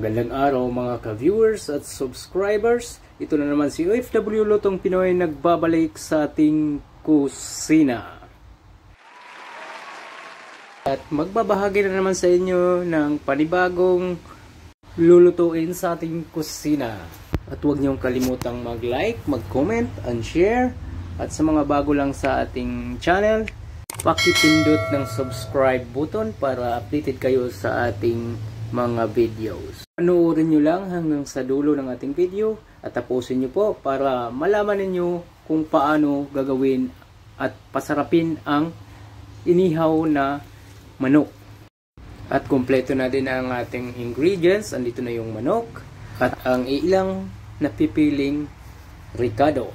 Magandang araw mga ka-viewers at subscribers. Ito na naman si OFW Lutong Pinoy nagbabalik sa ating kusina. At magbabahagi na naman sa inyo ng panibagong lulutuin sa ating kusina. At huwag niyong kalimutang mag-like, mag-comment, and share. At sa mga bago lang sa ating channel, pakipindot ng subscribe button para updated kayo sa ating mga videos. Panoorin nyo lang hanggang sa dulo ng ating video at tapusin nyo po para malaman ninyo kung paano gagawin at pasarapin ang inihaw na manok. At kumpleto na din ang ating ingredients. Andito na yung manok at ang ilang napipiling ricado.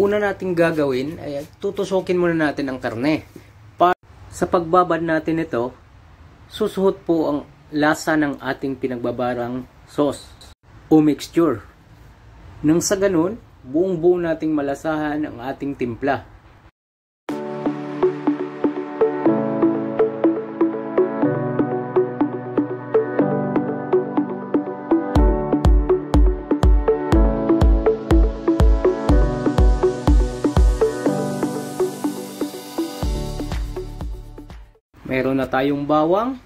Una nating gagawin ay tutusukin muna natin ang karne. Sa pagbabad natin ito, susuhot po ang lasa ng ating pinagbabarang sauce o mixture. Nang sa ganun, buong-buo nating malasahan ang ating timpla. Meron na tayong bawang,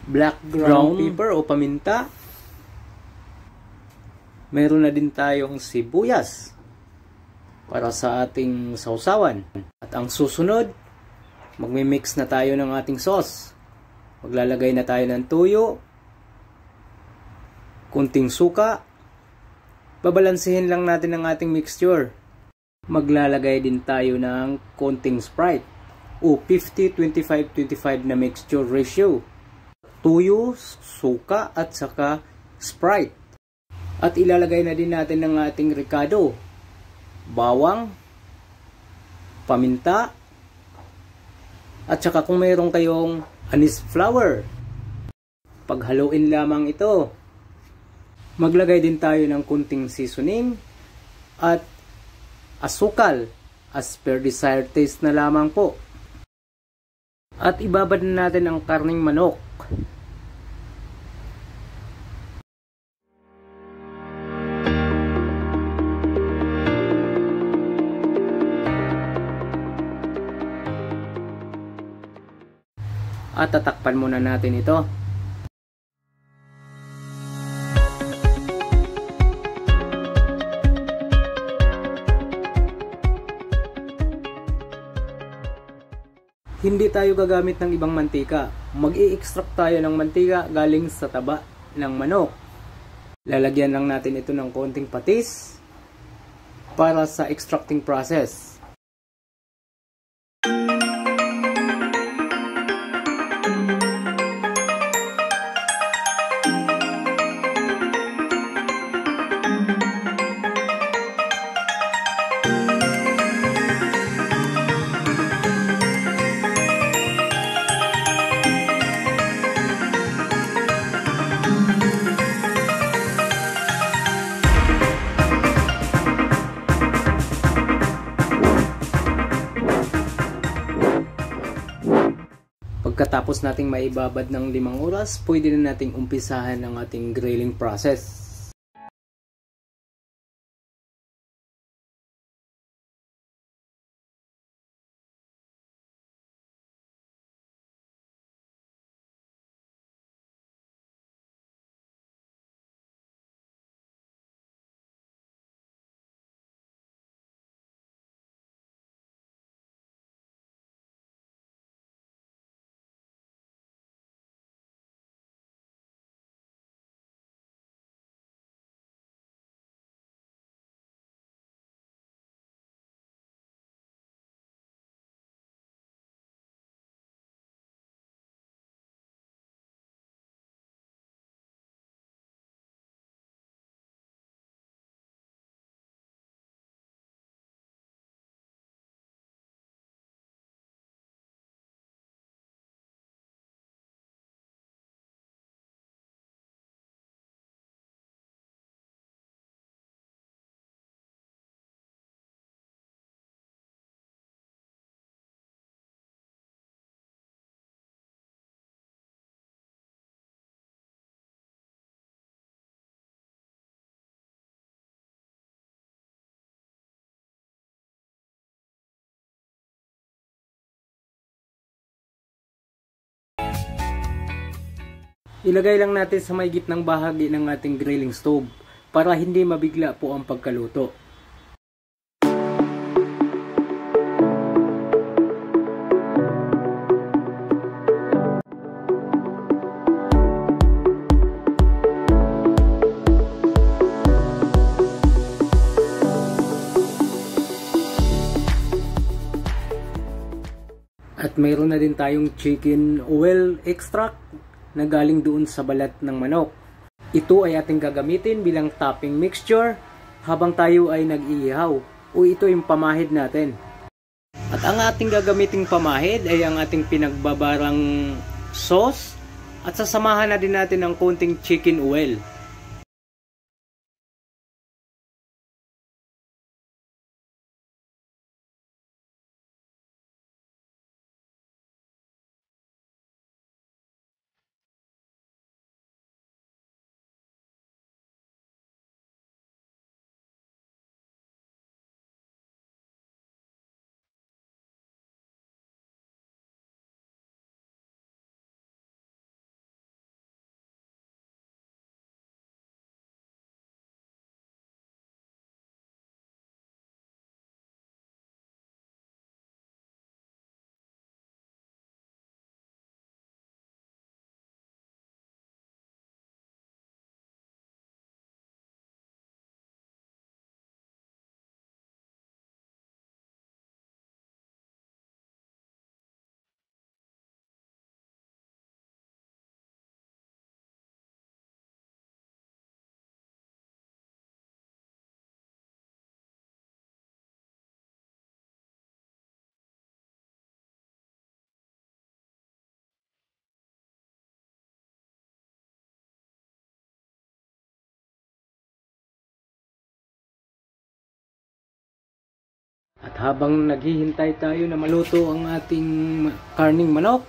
black ground pepper o paminta. Meron na din tayong sibuyas para sa ating sausawan. At ang susunod, magmi-mix na tayo ng ating sauce. Maglalagay na tayo ng tuyo, kunting suka. Babalansehin lang natin ang ating mixture. Maglalagay din tayo ng konting Sprite o 50-25-25 na mixture ratio. Tuyo, suka at saka Sprite. At ilalagay na din natin ang ating ricado, bawang, paminta, at saka kung mayroon kayong anise flower. Paghaluin lamang ito. Maglagay din tayo ng kunting seasoning at asukal as per desired taste na lamang po. At ibabad na natin ang karning manok. At tatakpan muna natin ito. Hindi tayo gagamit ng ibang mantika. Mag-i-extract tayo ng mantika galing sa taba ng manok. Lalagyan lang natin ito ng konting patis para sa extracting process. Pagkatapos nating maibabad ng 5 oras, pwede na nating umpisahan ang ating grilling process. Ilagay lang natin sa may gitnang bahagi ng ating grilling stove para hindi mabigla po ang pagkaluto. At mayroon na din tayong chicken oil extract na galing doon sa balat ng manok. Ito ay ating gagamitin bilang topping mixture habang tayo ay nag-iihaw o ito yung pamahid natin. At ang ating gagamiting pamahid ay ang ating pinagbabarang sauce at sasamahan na din natin ng konting chicken oil. At habang naghihintay tayo na maluto ang ating karning manok,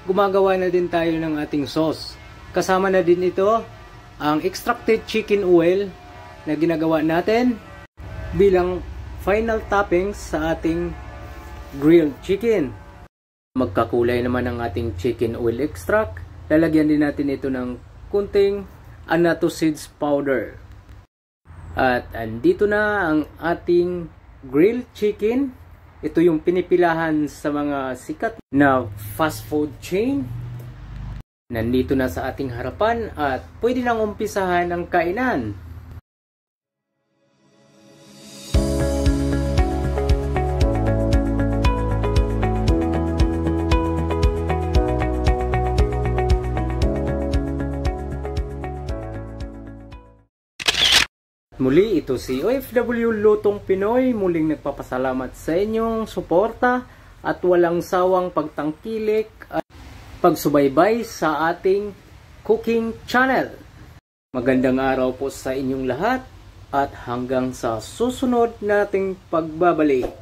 gumagawa na din tayo ng ating sauce. Kasama na din ito ang extracted chicken oil na ginagawa natin bilang final toppings sa ating grilled chicken. Magkakulay naman ang ating chicken oil extract. Lalagyan din natin ito ng kunting annatto seeds powder. At andito na ang ating grilled chicken. Ito yung pinipilahan sa mga sikat na fast food chain. Nandito na sa ating harapan at pwede nang umpisahan ang kainan. Muli, ito si OFW Lutong Pinoy, muling nagpapasalamat sa inyong suporta at walang sawang pagtangkilik at pagsubaybay sa ating cooking channel. Magandang araw po sa inyong lahat at hanggang sa susunod nating pagbabalik.